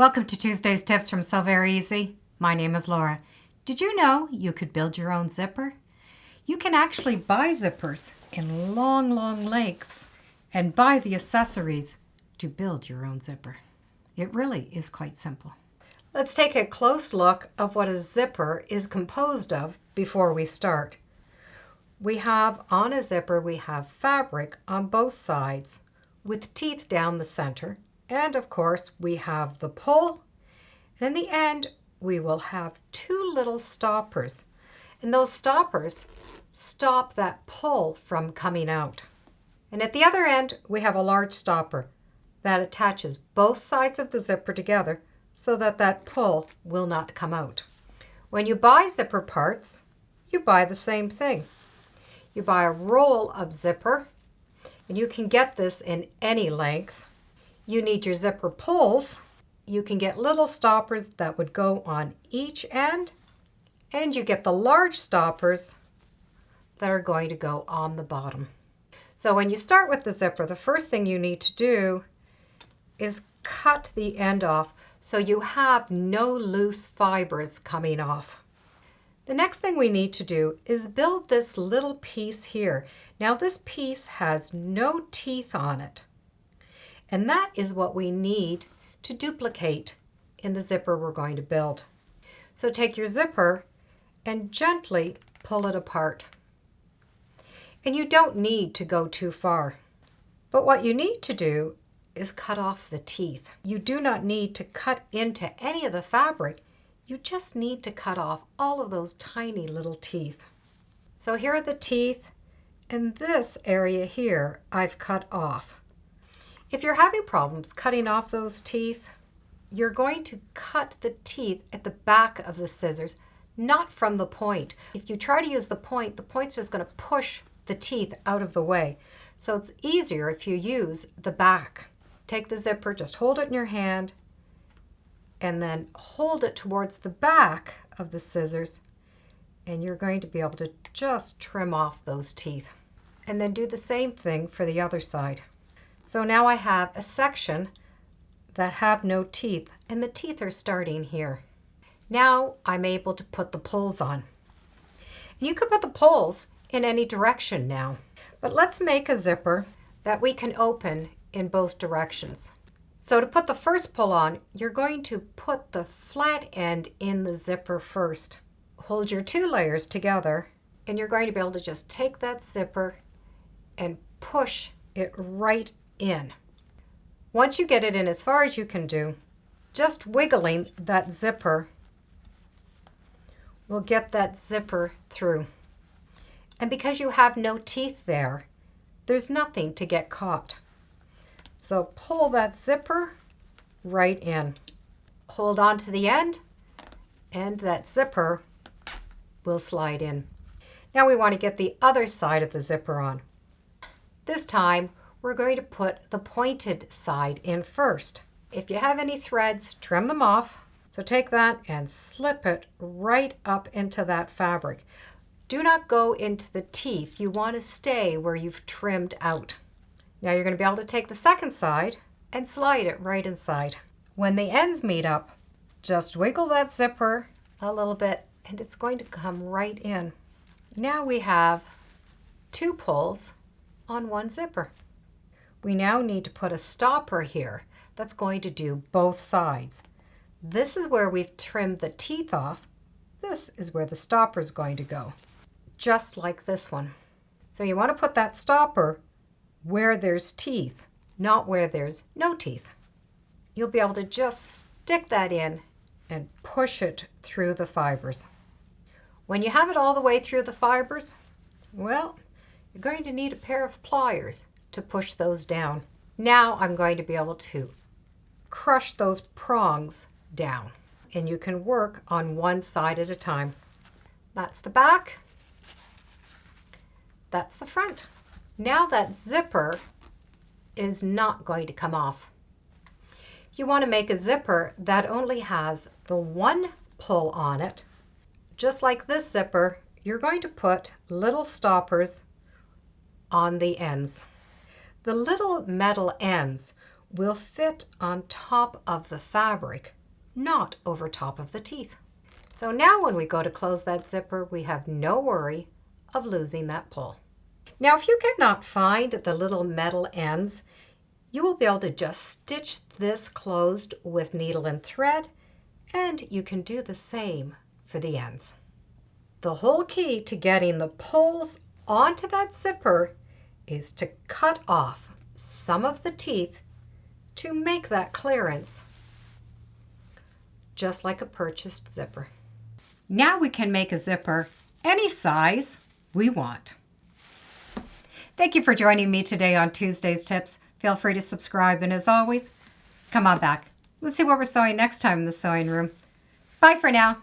Welcome to Tuesday's Tips from So Very Easy. My name is Laura. Did you know you could build your own zipper? You can actually buy zippers in long lengths and buy the accessories to build your own zipper. It really is quite simple. Let's take a close look of what a zipper is composed of before we start. We have on a zipper, we have fabric on both sides with teeth down the center. And of course, we have the pull. And in the end, we will have two little stoppers. And those stoppers stop that pull from coming out. And at the other end, we have a large stopper that attaches both sides of the zipper together so that that pull will not come out. When you buy zipper parts, you buy the same thing. You buy a roll of zipper, and you can get this in any length. You need your zipper pulls. You can get little stoppers that would go on each end, and you get the large stoppers that are going to go on the bottom. So when you start with the zipper, the first thing you need to do is cut the end off so you have no loose fibers coming off. The next thing we need to do is build this little piece here. Now this piece has no teeth on it. And that is what we need to duplicate in the zipper we're going to build. So take your zipper and gently pull it apart. And you don't need to go too far. But what you need to do is cut off the teeth. You do not need to cut into any of the fabric. You just need to cut off all of those tiny little teeth. So here are the teeth, and this area here I've cut off. If you're having problems cutting off those teeth, you're going to cut the teeth at the back of the scissors, not from the point. If you try to use the point's just going to push the teeth out of the way. So it's easier if you use the back. Take the zipper, just hold it in your hand, and then hold it towards the back of the scissors, and you're going to be able to just trim off those teeth. And then do the same thing for the other side. So now I have a section that have no teeth, and the teeth are starting here. Now I'm able to put the pulls on. And you could put the pulls in any direction now. But let's make a zipper that we can open in both directions. So to put the first pull on, you're going to put the flat end in the zipper first. Hold your two layers together, and you're going to be able to just take that zipper and push it right in. Once you get it in as far as you can do, just wiggling that zipper will get that zipper through. And because you have no teeth there, there's nothing to get caught. So pull that zipper right in. Hold on to the end, and that zipper will slide in. Now we want to get the other side of the zipper on. This time, we're going to put the pointed side in first. If you have any threads, trim them off. So take that and slip it right up into that fabric. Do not go into the teeth. You want to stay where you've trimmed out. Now you're going to be able to take the second side and slide it right inside. When the ends meet up, just wiggle that zipper a little bit and it's going to come right in. Now we have two pulls on one zipper. We now need to put a stopper here that's going to do both sides. This is where we've trimmed the teeth off. This is where the stopper is going to go, just like this one. So you want to put that stopper where there's teeth, not where there's no teeth. You'll be able to just stick that in and push it through the fibers. When you have it all the way through the fibers, well, you're going to need a pair of pliers to push those down. Now I'm going to be able to crush those prongs down, and you can work on one side at a time. That's the back. That's the front. Now that zipper is not going to come off. You want to make a zipper that only has the one pull on it. Just like this zipper, you're going to put little stoppers on the ends. The little metal ends will fit on top of the fabric, not over top of the teeth. So now when we go to close that zipper, we have no worry of losing that pull. Now if you cannot find the little metal ends, you will be able to just stitch this closed with needle and thread, and you can do the same for the ends. The whole key to getting the pulls onto that zipper is to cut off some of the teeth to make that clearance, just like a purchased zipper. Now we can make a zipper any size we want. Thank you for joining me today on Tuesday's Tips. Feel free to subscribe, and as always, come on back. Let's see what we're sewing next time in the sewing room. Bye for now.